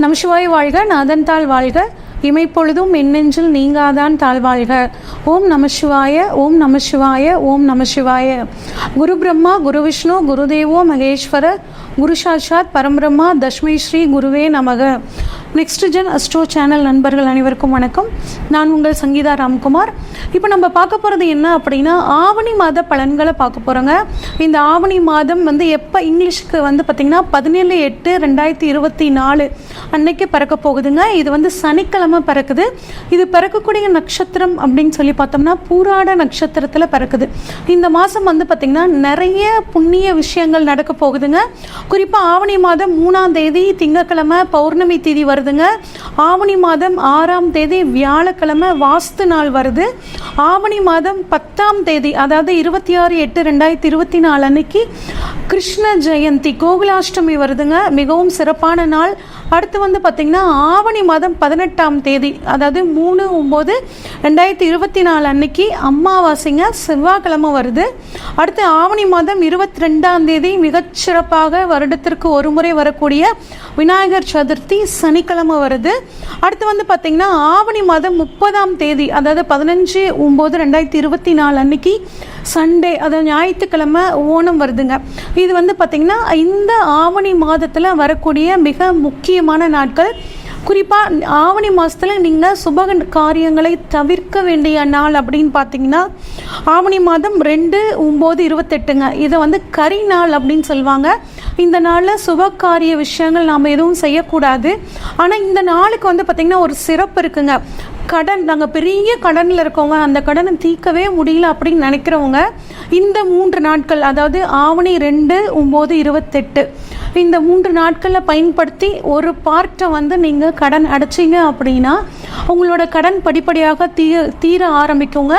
நமசிவாய வாழ்க, நாதன் தாள் வாழ்க, இமைப்பொழுதும் எண்ணெஞ்சில் நீங்காதான் தாழ்வாழ்க. ஓம் நமசிவாய, ஓம் நமசிவாய, ஓம் நமசிவாய. குரு பிரம்மா, குரு விஷ்ணு, குருதேவோ மகேஸ்வர, குரு சாட்சாத் பரம்பிரம்மா, தஸ்மை ஸ்ரீ குருவே நமக. நெக்ஸ்ட் ஜென் அஸ்ட்ரோ சேனல் நண்பர்கள் அனைவருக்கும் வணக்கம். நான் உங்கள் சங்கீதா ராம்குமார். இப்போ நம்ம பார்க்க போகிறது என்ன அப்படின்னா, ஆவணி மாத பலன்களை பார்க்க போகிறோங்க. இந்த ஆவணி மாதம் எப்போ இங்கிலீஷுக்கு பார்த்திங்கன்னா 17/8/2024 அன்னைக்கு பிறக்க போகுதுங்க. இது சனிக்கிழமை பிறக்குது. இது பிறக்கக்கூடிய நட்சத்திரம் அப்படின்னு சொல்லி பார்த்தோம்னா பூராட நட்சத்திரத்தில் பிறக்குது. இந்த மாதம் பார்த்திங்கன்னா நிறைய புண்ணிய விஷயங்கள் நடக்க போகுதுங்க. குறிப்பாக ஆவணி மாதம் 3ஆம் தேதி திங்கக்கிழமை பௌர்ணமி தேதி வருதுங்க. ஆவணி மாதம் 6ஆம் தேதி வியாழக்கிழமை வாஸ்து நாள் வருது. ஆவணி மாதம் 10ஆம் தேதி அதாவது 26/8/2024 அன்னைக்கு கிருஷ்ண ஜெயந்தி கோகுலாஷ்டமி வருதுங்க. மிகவும் சிறப்பான நாள். அடுத்து பார்த்திங்கன்னா ஆவணி மாதம் 18ஆம் தேதி அதாவது 3/9/2024 அன்னைக்கு அமாவாசைங்க, செவ்வாய்க்கிழமை வருது. அடுத்து ஆவணி மாதம் 22ஆம் தேதி மிகச்சிறப்பாக வருடத்திற்கு ஒரு முறை வரக்கூடிய விநாயகர் சதுர்த்தி சனிக்கிழமை வருது. அடுத்து பார்த்திங்கன்னா ஆவணி மாதம் 30ஆம் தேதி அதாவது 15/9/2024 அன்னைக்கு சண்டே அதாவது ஞாயிற்றுக்கிழமை ஓணம் வருதுங்க. இது பார்த்திங்கன்னா இந்த ஆவணி மாதத்தில் வரக்கூடிய மிக முக்கியமான நாட்கள். குறிப்பாக ஆவணி மாதத்தில் நீங்கள் சுப காரியங்களை தவிர்க்க வேண்டிய நாள் அப்படின்னு பார்த்தீங்கன்னா ஆவணி மாதம் 2/9/28ங்க. இதை கரி நாள் அப்படின்னு சொல்லுவாங்க. இந்த நாளில் சுப காரிய விஷயங்கள் நாம் எதுவும் செய்யக்கூடாது. ஆனால் இந்த நாளுக்கு பார்த்திங்கன்னா ஒரு சிறப்பு இருக்குங்க. கடன், நாங்கள் பெரிய கடனில் இருக்கவங்க, அந்த கடனை தீர்க்கவே முடியல அப்படின்னு நினைக்கிறவங்க இந்த 3 நாட்கள் அதாவது ஆவணி 2/9/28 இந்த 3 நாட்களில் பயன்படுத்தி ஒரு பார்ட்டை நீங்கள் கடன் அடைச்சிங்க அப்படின்னா உங்களோட கடன் படிப்படியாக தீர ஆரம்பிக்குங்க.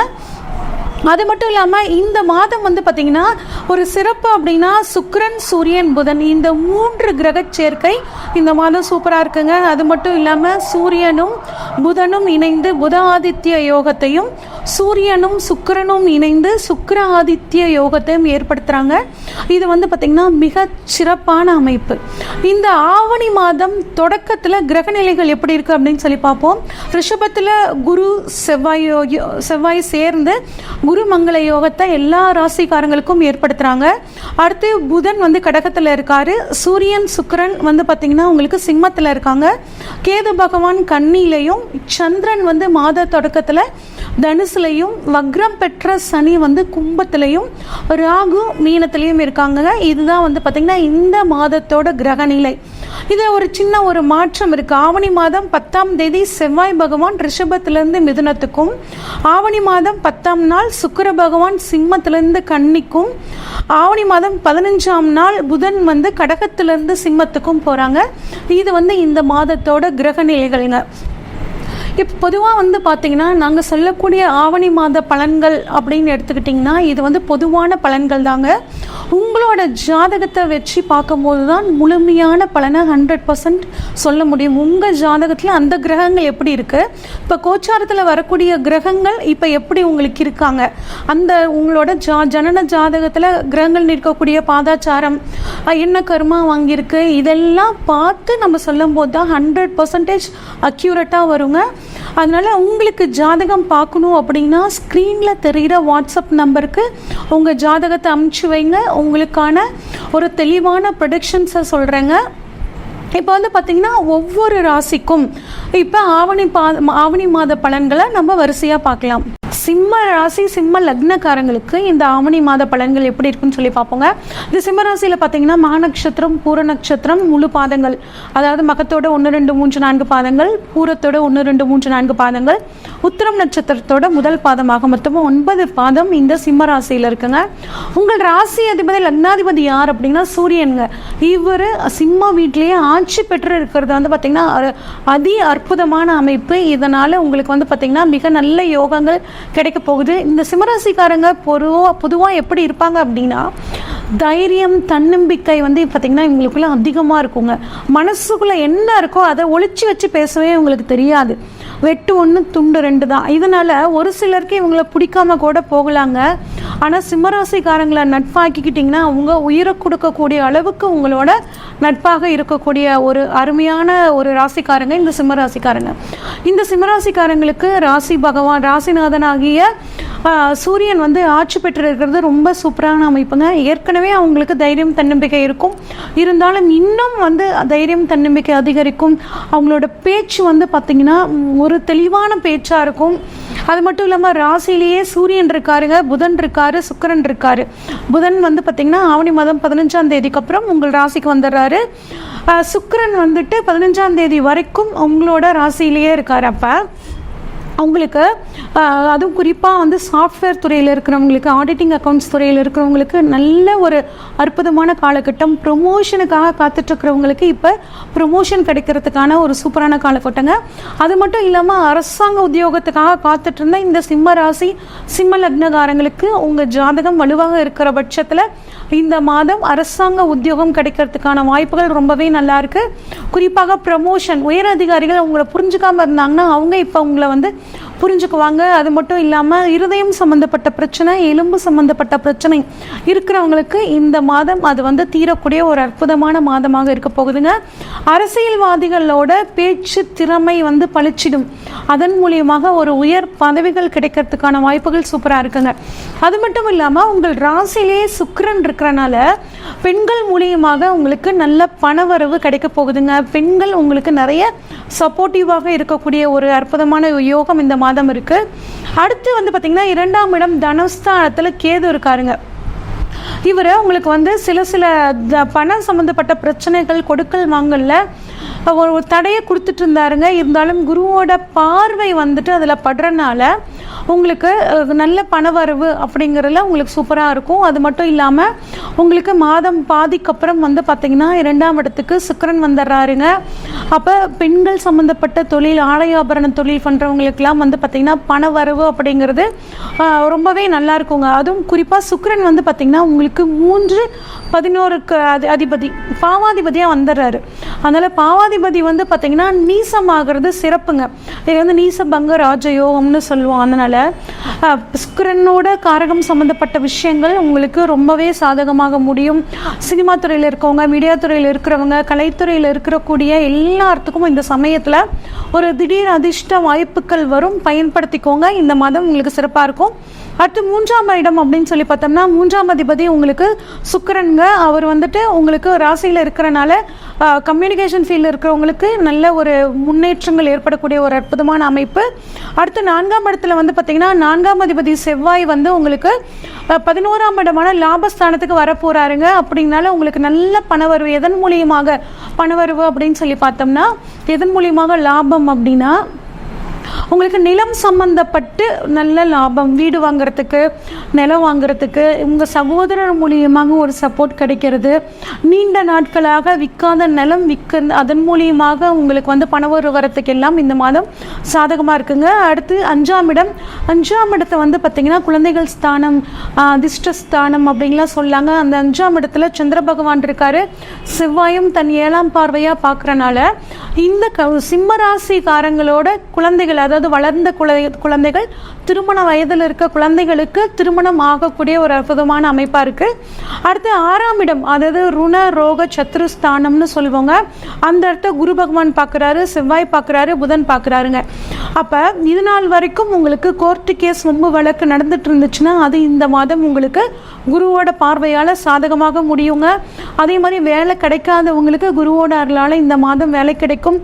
அது மட்டும் இல்லாமல் இந்த மாதம் பார்த்திங்கன்னா ஒரு சிறப்பு அப்படின்னா சுக்கிரன், சூரியன், புதன் இந்த 3 கிரக சேர்க்கை இந்த மாதம் சூப்பராக இருக்குங்க. அது மட்டும் இல்லாமல் சூரியனும் புதனும் இணைந்து புத ஆதித்ய யோகத்தையும் சூரியனும் சுக்கிரனும் இணைந்து சுக்கிர ஆதித்ய யோகத்தையும் ஏற்படுத்துகிறாங்க. இது பார்த்திங்கன்னா மிக சிறப்பான அமைப்பு. இந்த ஆவணி மாதம் தொடக்கத்தில் கிரகநிலைகள் எப்படி இருக்குது அப்படின்னு சொல்லி பார்ப்போம். ரிஷபத்தில் குரு செவ்வாய் சேர்ந்து குரு மங்கள யோகத்தை எல்லா ராசிக்காரங்களுக்கும் ஏற்படுத்துகிறாங்க. அடுத்து புதன் கடகத்தில் இருக்காரு. சூரியன் சுக்கிரன் பார்த்திங்கன்னா உங்களுக்கு சிம்மத்தில் இருக்காங்க. கேது பகவான் கன்னியிலையும், சந்திரன் மாத தொடக்கத்தில் தனுசுலையும், வக்ரம் பெற்ற சனி கும்பத்திலையும், ராகு மீனத்திலையும் இருக்காங்க. இதுதான் பார்த்திங்கன்னா இந்த மாதத்தோட கிரகநிலை. இதில் ஒரு சின்ன ஒரு மாற்றம் இருக்குது. ஆவணி மாதம் 10ஆம் தேதி செவ்வாய் பகவான் ரிஷபத்திலிருந்து மிதுனத்துக்கும், ஆவணி மாதம் 10ஆம் நாள் சுக்கிர பகவான் சிம்மத்திலிருந்து கன்னிக்கும், ஆவணி மாதம் 15ஆம் நாள் புதன் கடகத்திலிருந்து சிம்மத்துக்கும் போகிறாங்க. இது இந்த மாதத்தோட கிரகநிலைகள்ங்க. இப்போ பொதுவாக பார்த்தீங்கன்னா நாங்கள் சொல்லக்கூடிய ஆவணி மாத பலன்கள் அப்படின்னு எடுத்துக்கிட்டிங்கன்னா இது பொதுவான பலன்கள் தாங்க. உங்களோட ஜாதகத்தை வச்சு பார்க்கும்போது தான் முழுமையான பலனை 100% சொல்ல முடியும். உங்கள் ஜாதகத்தில் அந்த கிரகங்கள் எப்படி இருக்குது, இப்போ கோச்சாரத்தில் வரக்கூடிய கிரகங்கள் இப்போ எப்படி உங்களுக்கு இருக்காங்க, அந்த உங்களோட ஜனன ஜாதகத்தில் கிரகங்கள் இருக்கக்கூடிய பாதாச்சாரம் என்ன கர்மா வாங்கியிருக்கு, இதெல்லாம் பார்த்து நம்ம சொல்லும் போது தான் 100% அக்யூரேட்டாக வருங்க. அதனால் உங்களுக்கு ஜாதகம் பார்க்கணும் அப்படின்னா ஸ்க்ரீனில் தெரிகிற வாட்ஸ்அப் நம்பருக்கு உங்கள் ஜாதகத்தை அனுப்பிச்சி வைங்க. உங்களுக்கான ஒரு தெளிவான ப்ரெடிக்ஷன்ஸை சொல்கிறேங்க. இப்போ பார்த்திங்கன்னா ஒவ்வொரு ராசிக்கும் இப்போ ஆவணி மாத பலன்களை நம்ம வரிசையாக பார்க்கலாம். சிம்ம ராசி சிம்ம லக்னக்காரங்களுக்கு இந்த ஆவணி மாத பலன்கள் எப்படி இருக்குன்னு சொல்லி பார்ப்போங்க. இந்த சிம்ம ராசியில் பார்த்தீங்கன்னா மக நட்சத்திரம், பூர நட்சத்திரம் முழு பாதங்கள் அதாவது மகத்தோட 1 2 3 4 பாதங்கள், பூரத்தோட 1 2 3 4 பாதங்கள், உத்திரம் நட்சத்திரத்தோட முதல் பாதமாக மொத்தமாக 9 பாதம் இந்த சிம்ம ராசியில் இருக்குங்க. உங்கள் ராசி அதிபதி லக்னாதிபதி யார் அப்படின்னா சூரியனுங்க. இவர் சிம்ம வீட்டிலேயே ஆட்சி பெற்று இருக்கிறது பார்த்தீங்கன்னா அதி அற்புதமான அமைப்பு. இதனால் உங்களுக்கு பார்த்தீங்கன்னா மிக நல்ல யோகங்கள் கிடைக்க போகுது. இந்த சிம்மராசிக்காரங்க பொதுவாக எப்படி இருப்பாங்க அப்படின்னா தைரியம், தன்னம்பிக்கை பார்த்திங்கன்னா இவங்களுக்குள்ள அதிகமாக இருக்குங்க. மனசுக்குள்ளே என்ன இருக்கோ அதை ஒளிச்சு வச்சு பேசவே உங்களுக்கு தெரியாது. வெட்டு 1 துண்டு 2 தான். இதனால் ஒரு சிலருக்கு இவங்களை பிடிக்காம கூட போகலாங்க. ஆனால் சிம்மராசிக்காரங்களை நட்பாக்கிக்கிட்டிங்கன்னா அவங்க உயிரை கொடுக்கக்கூடிய அளவுக்கு உங்களோட நட்பாக இருக்கக்கூடிய ஒரு அருமையான ஒரு ராசிக்காரங்க இந்த சிம்மராசிக்காரங்க. இந்த சிம்மராசிக்காரங்களுக்கு ராசி பகவான் ராசிநாதனாகிய சூரியன் வந்து ஆட்சி பெற்று இருக்கிறது ரொம்ப சூப்பரான அமைப்புங்க. ஏற்கனவே அவங்களுக்கு தைரியம் தன்னம்பிக்கை இருக்கும், இருந்தாலும் இன்னும் வந்து தைரியம் தன்னம்பிக்கை அதிகரிக்கும். அவங்களோட பேச்சு வந்து பார்த்திங்கன்னா ஒரு தெளிவான பேச்சாக இருக்கும். அது மட்டும் இல்லாமல் ராசியிலேயே சூரியன் இருக்காருங்க, புதன் இருக்காரு, சுக்கிரன் இருக்காரு. புதன் வந்து பார்த்திங்கன்னா ஆவணி மாதம் 15ஆம் தேதிக்கு அப்புறம் உங்கள் ராசிக்கு வந்துடுறாரு. சுக்கிரன் வந்துட்டு 15ஆம் தேதி வரைக்கும் உங்களோட ராசியிலேயே இருக்காரு. அப்போ அவங்களுக்கு அதுவும் குறிப்பாக வந்து சாஃப்ட்வேர் துறையில் இருக்கிறவங்களுக்கு, ஆடிட்டிங் அக்கௌண்ட்ஸ் துறையில் இருக்கிறவங்களுக்கு நல்ல ஒரு அற்புதமான காலகட்டம். ப்ரொமோஷனுக்காக காத்துட்ருக்கிறவங்களுக்கு இப்போ ப்ரொமோஷன் கிடைக்கிறதுக்கான ஒரு சூப்பரான காலகட்டங்க. அது மட்டும் இல்லாமல் அரசாங்க உத்தியோகத்துக்காக காத்துட்டு இருந்த இந்த சிம்ம ராசி சிம்ம லக்னகாரங்களுக்கு உங்கள் ஜாதகம் வலுவாக இருக்கிற பட்சத்தில் இந்த மாதம் அரசாங்க உத்தியோகம் கிடைக்கிறதுக்கான வாய்ப்புகள் ரொம்பவே நல்லா இருக்கு. குறிப்பாக ப்ரமோஷன், உயர் அதிகாரிகள் அவங்கள புரிஞ்சுக்காம இருந்தாங்கன்னா அவங்க இப்போ உங்களை வந்து புரிஞ்சுக்குவாங்க. அது மட்டும் இல்லாமல் இருதயம் சம்மந்தப்பட்ட பிரச்சனை, எலும்பு சம்மந்தப்பட்ட பிரச்சனை இருக்கிறவங்களுக்கு இந்த மாதம் அது வந்து தீரக்கூடிய ஒரு அற்புதமான மாதமாக இருக்க போகுதுங்க. அரசியல்வாதிகளோட பேச்சு திறமை வந்து பளிச்சிடும். அதன் மூலியமாக ஒரு உயர் பதவிகள் கிடைக்கிறதுக்கான வாய்ப்புகள் சூப்பராக இருக்குங்க. அது மட்டும் இல்லாமல் உங்கள் ராசியிலே சுக்கிரன் இருக்கிறனால பெண்கள் மூலியமாக உங்களுக்கு நல்ல பணவரவு கிடைக்க போகுதுங்க. பெண்கள் உங்களுக்கு நிறைய சப்போர்ட்டிவாக இருக்கக்கூடிய ஒரு அற்புதமான யோகம் இந்த மாதம் இருக்கு. அடுத்து வந்து பார்த்தீங்கன்னா 2ஆம் இடம் தனஸ்தானத்தில் கேது இருக்காருங்க. இவர் உங்களுக்கு வந்து சில பணம் சம்மந்தப்பட்ட பிரச்சனைகள், கொடுக்கல் வாங்கல ஒரு தடையை கொடுத்துட்டு இருந்தாருங்க. இருந்தாலும் குருவோட பார்வை வந்துட்டு அதில் படுறனால உங்களுக்கு நல்ல பணவரவு அப்படிங்கிறதுல உங்களுக்கு சூப்பராக இருக்கும். அது மட்டும் இல்லாமல் உங்களுக்கு மாதம் பாதிக்கப்புறம் வந்து பார்த்திங்கன்னா 2ஆம் இடத்துக்கு சுக்கிரன் வந்துடுறாருங்க. அப்போ பெண்கள் சம்மந்தப்பட்ட தொழில், ஆடை ஆபரண தொழில் பண்ணுறவங்களுக்கெல்லாம் வந்து பார்த்திங்கன்னா பணவரவு அப்படிங்கிறது ரொம்பவே நல்லா இருக்குங்க. அதுவும் குறிப்பாக சுக்கிரன் வந்து பார்த்திங்கன்னா உங்களுக்கு 3-11க்கு அதிபதி, பாவாதிபதியாக வந்துடுறாரு. அதனால் பாவாதிபதி வந்து பார்த்திங்கன்னா நீசமாகிறது சிறப்புங்க. இது வந்து நீசபங்க ராஜயோகம்னு சொல்லுவோம். அதனால் சுக்கிரனோட காரகம் சம்மந்தப்பட்ட விஷயங்கள் உங்களுக்கு ரொம்பவே சாதகமாக முடியும். சினிமா துறையில் இருக்கவங்க, மீடியா துறையில் இருக்கிறவங்க, கலைத்துறையில் இருக்கக்கூடிய எல்லாத்துக்கும் இந்த சமயத்தில் ஒரு திடீர் அதிர்ஷ்ட வாய்ப்புகள் வரும். பயன்படுத்திக்கோங்க. இந்த மாதம் உங்களுக்கு சிறப்பாக இருக்கும். அடுத்து 3ஆம் இடம் அப்படின்னு சொல்லி பார்த்தோம்னா 3ஆம் அதிபதி உங்களுக்கு சுக்கிரனுங்க. அவர் வந்துட்டு உங்களுக்கு ராசியில் இருக்கிறனால கம்யூனிகேஷன் ஃபீல்டில் இருக்கிறவங்களுக்கு நல்ல ஒரு முன்னேற்றங்கள் ஏற்படக்கூடிய ஒரு அற்புதமான அமைப்பு. அடுத்து 4ஆம் இடத்துல வந்து பார்த்திங்கன்னா 4ஆம் அதிபதி செவ்வாய் வந்து உங்களுக்கு 11ஆம் இடமான லாபஸ்தானத்துக்கு வரப்போகிறாருங்க. அப்படின்னால உங்களுக்கு நல்ல பணவரவு. எதன் மூலியமாக பணவரவு அப்படின்னு சொல்லி பார்த்தோம்னா, எதன் மூலியமாக லாபம் அப்படின்னா உங்களுக்கு நிலம் சம்பந்தப்பட்டு நல்ல லாபம், வீடு வாங்குறதுக்கு, நிலம் வாங்குறதுக்கு உங்கள் சகோதரர் மூலியமாக ஒரு சப்போர்ட் கிடைக்கிறது. நீண்ட நாட்களாக விற்காத நிலம் அதன் மூலியமாக உங்களுக்கு வந்து பணவரவு வரத்துக்கு எல்லாம் இந்த மாதம் சாதகமாக இருக்குங்க. அடுத்து 5ஆம் இடம், 5ஆம் இடத்தை வந்து பார்த்திங்கன்னா குழந்தைகள் ஸ்தானம், அதிர்ஷ்டஸ்தானம் அப்படின்லாம் சொல்லாங்க. அந்த 5ஆம் இடத்துல சந்திர பகவான் இருக்காரு. செவ்வாயும் தன் 7ஆம் பார்வையாக பார்க்குறனால இந்த சிம்மராசிக்காரங்களோட குழந்தைகள், அதாவது வளர்ந்த குழந்தைகள், திருமண வயதில் இருக்க குழந்தைகளுக்கு திருமணம் ஆகக்கூடிய ஒரு அற்புதமான அமைப்பாக இருக்குது. அடுத்து 6ஆம் இடம், அதாவது ருண ரோக சத்ருஸ்தானம்னு சொல்லுவாங்க. அந்த இடத்த குரு பகவான் பார்க்குறாரு, செவ்வாய் பார்க்குறாரு, புதன் பார்க்குறாருங்க. அப்போ இது நாள் வரைக்கும் உங்களுக்கு கோர்ட்டு கேஸ், வம்பு வழக்கு நடந்துட்டு இருந்துச்சுன்னா அது இந்த மாதம் உங்களுக்கு குருவோட பார்வையால் சாதகமாக முடியுங்க. அதே மாதிரி வேலை கிடைக்காதவங்களுக்கு குருவோட அருளால் இந்த மாதம் வேலை கிடைக்கும்.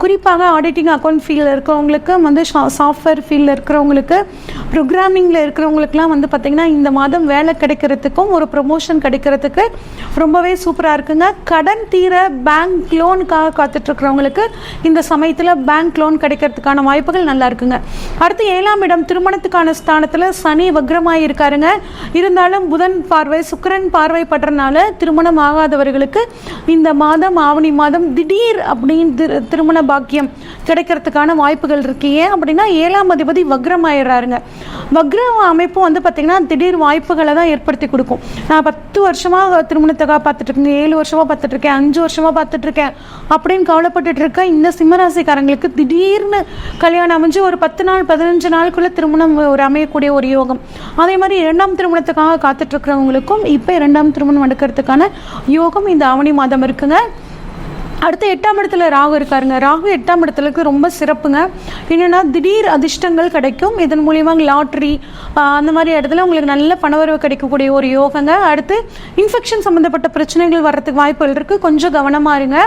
குறிப்பாக ஆடிட்டிங் அக்கௌண்ட் ஃபீல்டில் இருக்கிறவங்களுக்கு வந்து சாஃப்ட்வேர் ஃபீல்டில் இருக்கிறவங்களுக்கு, ப்ரோக்ராமிங்கில் இருக்கிறவங்களுக்குலாம் வந்து பார்த்திங்கன்னா இந்த மாதம் வேலை கிடைக்கிறதுக்கும் ஒரு ப்ரொமோஷன் கிடைக்கிறதுக்கு ரொம்பவே சூப்பராக இருக்குங்க. கடன் தீர பேங்க் லோனுக்காக காத்துட்ருக்கிறவங்களுக்கு இந்த சமயத்தில் பேங்க் லோன் கிடைக்கிறதுக்கான வாய்ப்புகள் நல்லா இருக்குங்க. அடுத்து 7ஆம் இடம் திருமணத்துக்கான ஸ்தானத்தில் சனி வக்ரமாக இருக்காருங்க. இருந்தாலும் புதன் பார்வை, சுக்கிரன் பார்வை படுறதுனால திருமணம் ஆகாதவர்களுக்கு இந்த மாதம், ஆவணி மாதம் திடீர் அப்படின்னு திருமண பாக்கியம் கிடைக்கிறதுக்கான வாய்ப்புகள் இருக்கு. ஏன் அப்படின்னா 7ஆம் அதிபதி வக்ரம் ஆயிடுறாருங்க. வக்ரம் அமைப்பு வந்து பார்த்திங்கன்னா திடீர் வாய்ப்புகளை தான் ஏற்படுத்தி கொடுக்கும். நான் 10 வருஷமாக திருமணத்துக்காக பார்த்துட்ருக்கேன், 7 வருஷமாக பார்த்துட்ருக்கேன், 5 வருஷமாக பார்த்துட்ருக்கேன் அப்படின்னு கவலைப்பட்டுட்டு இருக்க இந்த சிம்மராசிக்காரங்களுக்கு திடீர்னு கல்யாணம் அமைஞ்சு ஒரு 10 நாள் 15 நாளுக்குள்ளே திருமணம் ஒரு அமையக்கூடிய ஒரு யோகம். அதே மாதிரி 2ஆம் திருமணத்துக்காக காத்துட்ருக்கிறவங்களுக்கும் இப்போ 2ஆம் திருமணம் நடக்கிறதுக்கான யோகம் இந்த ஆவணி மாதம் இருக்குங்க. அடுத்து 8ஆம் இடத்துல ராகு இருக்காருங்க. ராகு 8ஆம் இடத்துலக்கு ரொம்ப சிறப்புங்க. என்னென்னா திடீர் அதிர்ஷ்டங்கள் கிடைக்கும். இதன் மூலியமாக லாட்ரி அந்த மாதிரி இடத்துல உங்களுக்கு நல்ல பணவரவு கிடைக்கக்கூடிய ஒரு யோகங்க. அடுத்து இன்ஃபெக்ஷன் சம்மந்தப்பட்ட பிரச்சனைகள் வர்றதுக்கு வாய்ப்புகள் இருக்குது, கொஞ்சம் கவனமாக இருங்க.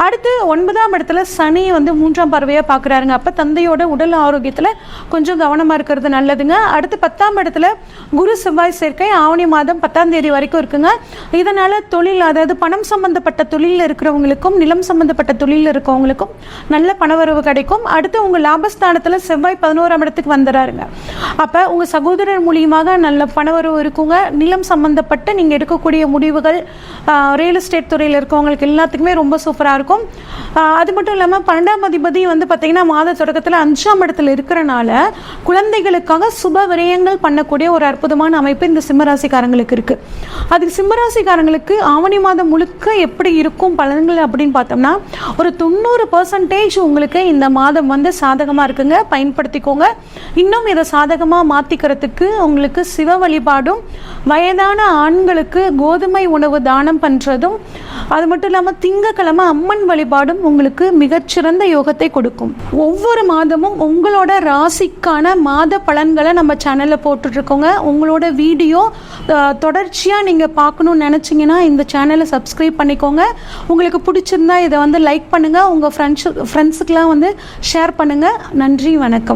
அடுத்து 9ஆம் இடத்துல சனி வந்து 3ஆம் பார்வையாக பார்க்குறாருங்க. அப்போ தந்தையோட உடல் ஆரோக்கியத்தில் கொஞ்சம் கவனமாக இருக்கிறது நல்லதுங்க. அடுத்து 10ஆம் இடத்துல குரு செவ்வாய் சேர்க்கை ஆவணி மாதம் 10ஆம் தேதி வரைக்கும் இருக்குங்க. இதனால் தொழில், அதாவது பணம் சம்மந்தப்பட்ட தொழிலில் இருக்கிறவங்களுக்கும் நிலம் சம்பந்தப்பட்ட தொழில் இருக்கவங்களுக்கும் நல்ல பணவரவு கிடைக்கும். அடுத்து உங்க லாபஸ்தானத்துல செவ்வாய் 11ஆம் இடத்துக்கு வந்துறாருங்க. அப்ப உங்க சகோதரர் மூலியமாக நல்ல பணவரவு இருக்குங்க. நிலம் சம்பந்தப்பட்ட நீங்க எடுக்கக்கூடிய முடிவுகள், ரியல் எஸ்டேட் துறையில் இருக்கவங்களுக்கு எல்லாத்துக்குமே ரொம்ப சூப்பரா இருக்கும். அது மட்டும் இல்லாம 12ஆம் அதிபதி வந்து பாத்தீங்கன்னா மாத தொடக்கத்துல 5ஆம் இடத்துல இருக்கிறனால குழந்தைகளுக்காக சுப விரயங்கள் பண்ணக்கூடிய ஒரு அற்புதமான அமைப்பு இந்த சிம்மராசிக்காரங்களுக்கு இருக்கு. அதுக்கு சிம்மராசிக்காரங்களுக்கு ஆவணி மாதம் முழுக்க எப்படி இருக்கும் பலன்கள் அப்படின்னு பார்த்தோம்னா ஒரு 90% உங்களுக்கு இந்த மாதம் வந்து சாதகமாக இருக்குங்க. பயன்படுத்திக்கோங்க. இன்னும் இதை சாதகமாக மாற்றிக்கிறதுக்கு உங்களுக்கு சிவ வழிபாடும், வயதான ஆண்களுக்கு கோதுமை உணவு தானம் பண்ணுறதும், அது மட்டும் இல்லாமல் திங்கக்கிழமை அம்மன் வழிபாடும் உங்களுக்கு மிகச்சிறந்த யோகத்தை கொடுக்கும். ஒவ்வொரு மாதமும் உங்களோட ராசிக்கான மாத பலன்களை நம்ம சேனலில் போட்டுட்ருக்கோங்க. உங்களோட வீடியோ தொடர்ச்சியாக நீங்கள் பார்க்கணுன்னு நினச்சிங்கன்னா இந்த சேனலை சப்ஸ்கிரைப் பண்ணிக்கோங்க. உங்களுக்கு பிடிச்சிருந்தா இதை வந்து லைக் பண்ணுங்கள், உங்கள் ஃப்ரெண்ட்ஸுக்கெலாம் வந்து ஷேர் பண்ணுங்கள். நன்றி, வணக்கம்.